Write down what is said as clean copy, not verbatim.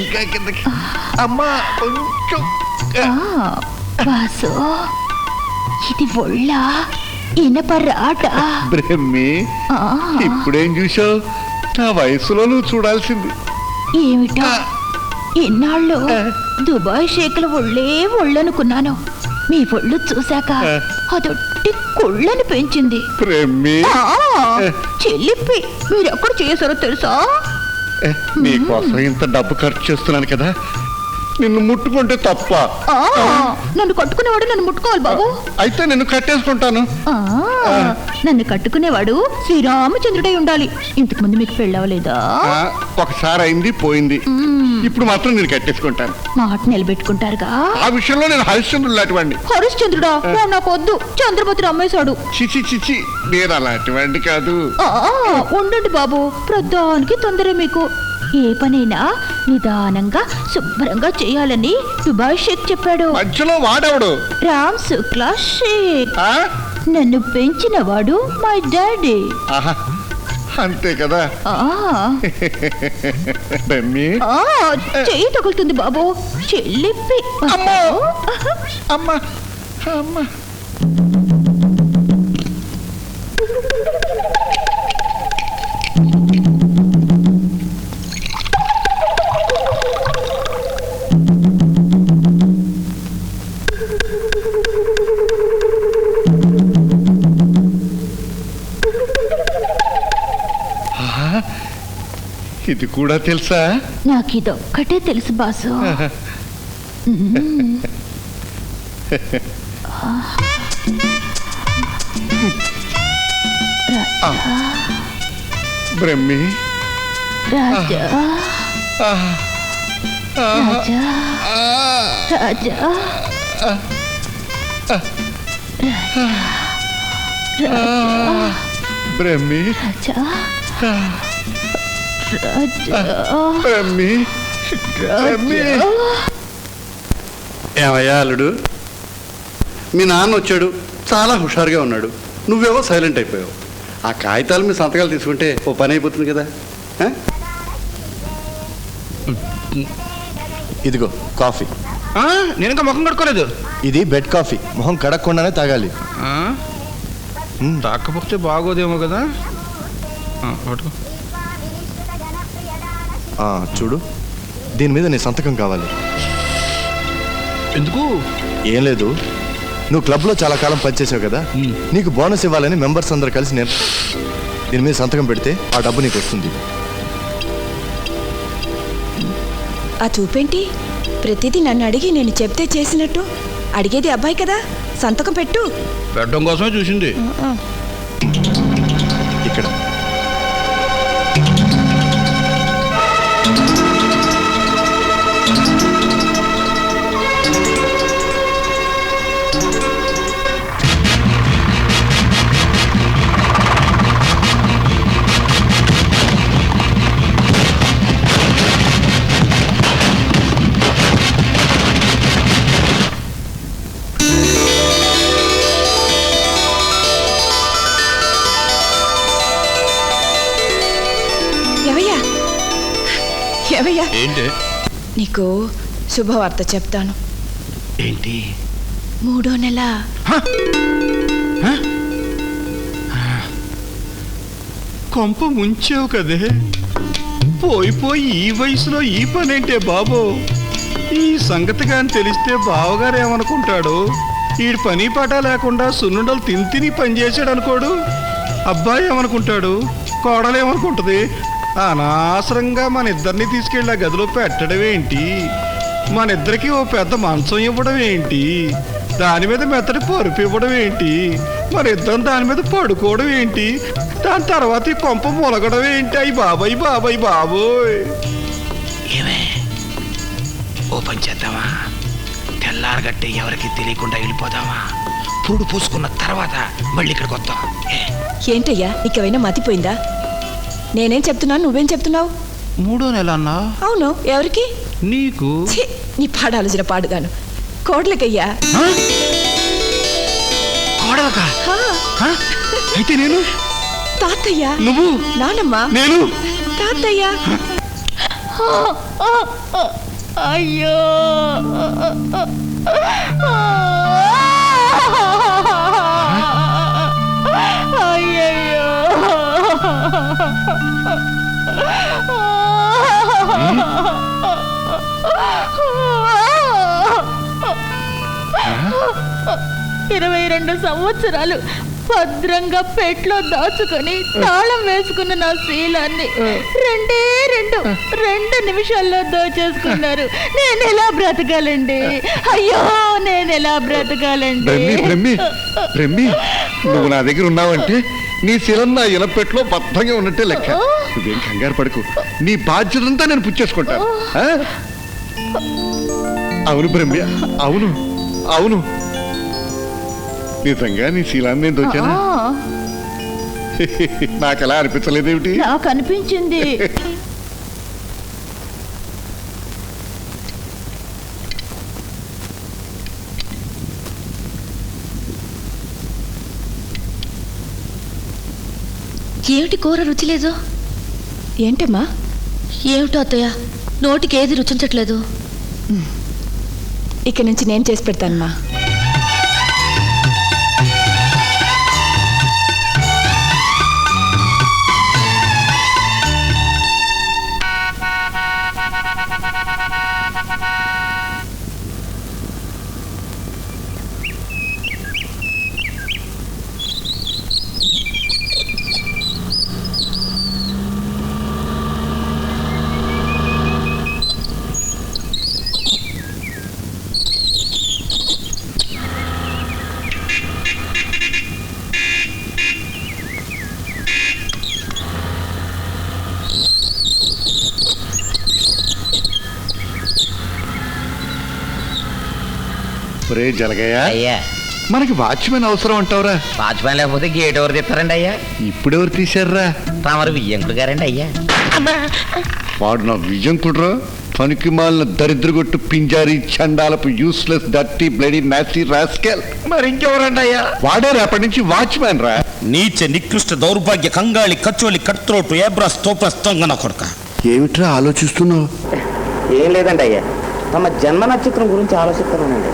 ఇంకా కిందకి. అమ్మా కొంచెం. వాసు, ఇది ఒళ్ళ ఇనపరాట. బ్రహ్మి, ఇప్పుడేం చూసావు? నా వయసులో నువ్వు చూడాల్సింది. ఏమిటో ఇన్నాళ్ళు దుబాయ్ షేకుల ఒళ్ళే ఒళ్ళనుకున్నాను. మీ ఒళ్ళు చూశాక అదొట్టి కుళ్ళని పెంచింది. బ్రహ్మి, చెల్లిప్పి మీరెక్కడ చేశారో తెలుసా? నీకోసం ఇంత డబ్బు ఖర్చు చేస్తున్నాను కదా, నిన్ను ముట్టుకుంటే తప్ప. నన్ను కట్టుకునేవాడు నన్ను ముట్టుకోవాలి బాబు. అయితే నిన్ను కట్టేసుకుంటాను. నన్ను కట్టుకునేవాడు శ్రీరామచంద్రుడై ఉండాలి. ఇంతకు ముందు మీకు పెళ్ళవలేదా? ఒకసారి అయింది, పోయింది. ఇప్పుడు మాత్రం నేను కట్టేసుకుంటాను. మాట నిలబెట్టుకుంటారుగా. ఆ విషయంలో నేను హరిశ్చంద్రుడు లాంటివాడిని. హరిశ్చంద్రుడా? నాకు వద్దు. చంద్రపతి అమ్మేశాడు. చిచి చిచి, నేను అలాంటివాడిని కాదు. ఉండండి బాబు, ప్రధానికి తొందర మీకు. ఏ పనైనా నిదానంగా శుభ్రంగా చేయాలని దుబాయ్ షేక్ చెప్పాడు. మధ్యలో వాడేవాడు రామ్ శుక్లా షేక్. నన్ను పెంచిన వాడు మై డాడీ. అంతే కదా. చెయ్యి తగులుతుంది బాబు. చెల్లిప్పి. అమ్మా అమ్మా అమ్మా. ఇది కూడా తెలుసా? నాకు ఇదొక్కటే తెలుసు బాసు. బ్రహ్మి, రాజా రాజా రాజా బ్రహ్మి, రాజా బ్రహ్మి. ఏమయ్యా అల్లుడు, మీ నాన్న వచ్చాడు, చాలా హుషారుగా ఉన్నాడు, నువ్వేవో సైలెంట్ అయిపోయావు. ఆ కాగితాలు మీ సంతకాలు తీసుకుంటే ఓ పని అయిపోతుంది కదా. ఇదిగో కాఫీ. నేను ఇంకా ముఖం కడుక్కోలేదు. ఇది బెడ్ కాఫీ, మొహం కడగకుండానే తాగాలి. తాకపోతే బాగోదేమో కదా. చూడు, దీని మీద నీ సంతకం కావాలి. ఎందుకు? ఏం లేదు, నువ్వు క్లబ్లో చాలా కాలం పనిచేసావు కదా, నీకు బోనస్ ఇవ్వాలని మెంబర్స్ అందరు కలిసి నేను దీని మీద సంతకం పెడితే ఆ డబ్బు నీకు వస్తుంది. ఆ చూపేంటి? ప్రతిదీ నన్ను అడిగి నేను చెప్తే చేసినట్టు. అడిగేది అబ్బాయి కదా, సంతకం పెట్టు. పెట్టడం కోసమే చూసింది. ఇక్కడ ఏంటి? నీకు శుభవార్త చెప్తాను. ఏంటి? 3వ నెల. కొంప ముంచావు కదే. పోయి ఈ వయసులో ఈ పనేంటే బాబో. ఈ సంగతి కానీ తెలిస్తే బావగారు ఏమనుకుంటాడు? ఈడు పని పాట లేకుండా సున్నుండలు తిని పనిచేసాడు అనుకోడు. అబ్బాయి ఏమనుకుంటాడు? కోడలు ఏమనుకుంటుంది? అనవసరంగా మన ఇద్దరిని తీసుకెళ్ళి ఆ గదిలో పెట్టడం ఏంటి? మన ఇద్దరికి ఓ పెద్ద మంచం ఇవ్వడం ఏంటి? దాని మీద మెత్తటి పరుపు ఇవ్వడం ఏంటి? మన ఇద్దరం దాని మీద పడుకోవడం ఏంటి? దాని తర్వాత ఈ కొంప మొలగడం ఏంటి? అయ్యి బాబాయ్ బాబాయ్ బాబోయ్. ఏమే ఓ పని చేద్దామా? తెల్లారగట్టి ఎవరికి తెలియకుండా వెళ్ళిపోదామా? పురుడు పూసుకున్న తర్వాత మళ్ళీ ఇక్కడికి వద్దాం. ఏంటయ్యా, నీకేమైనా మతిపోయిందా? నేనేం చెప్తున్నాను, నువ్వేం చెప్తున్నావు? 3వ నెల అన్నా? అవును. ఎవరికి? నీకు. నీ పాడాలోచన పాడుగాను. కోడలకయ్యా. కోడలకా? అయితే నేను? తాతయ్య. నువ్వు? నానమ్మ. నేను? తాతయ్య. అయ్యో అయ్యయ్యో ఇరవై 22 సంవత్సరాలు భద్రంగా పెట్లో దాచుకొని తాళం వేసుకున్న నా శీలాన్ని రెండు నిమిషాల్లో దోచేసుకున్నారు. నేను ఎలా బ్రతకాలండి? అయ్యో నేను ఎలా బ్రతకాలండి? బ్రహ్మి నువ్వు నా దగ్గర ఉన్నావంటే నీ శిలం నా ఇనపెట్లో బద్ధంగా ఉన్నట్టే లెక్క. నువ్వేం కంగారు పడకు, నీ బాధ్యతంతా నేను పుచ్చేసుకుంటాను. అవును బ్రహ్మి, అవును అవును, నిజంగా నీ శీలాన్ని నేను దోచానా? నాకు ఎలా అనిపించలేదేమిటి? నాకు అనిపించింది. ఏమిటి కూర రుచి లేదు? ఏంటమ్మా? ఏమిటో అత్తయ్య, నోటికి ఏది రుచించట్లేదు. ఇక నుంచి నేను చేసి పెడతానమ్మా. ఒరే జలగయ్య, అయ్యా మనకి వాచ్మెన్ అవసరం అంటావురా? వాచ్మెన్ లేకపోతే గేట్ ఎవరు తెస్తారండి అయ్యా? ఇప్పుడెవరు తీశారా? తమరు వియ్యంకుడు గారండి అయ్యా. వాడు నా విజయంకుడ్రా, పనికి మాలిన దరిద్రగొట్టు Pinjari చండాలపు useless dirty bloody నాసీ rascal. మరి ఇంకెవరండి అయ్యా? వాడే రేపటి నుంచి వాచ్మెన్ రా. నీచ నికృష్ట దౌర్భాగ్య కంగాళి కచ్చోలి కట్త్రోటు ఏబ్రాస్ తోప్రస్ తొంగన కొడక. ఏమిట్రా ఆలోచిస్తున్నావు? ఏం లేదండి అయ్యా, తమ జన్మ నక్షత్రం గురించి ఆలోచిస్తున్నానండి.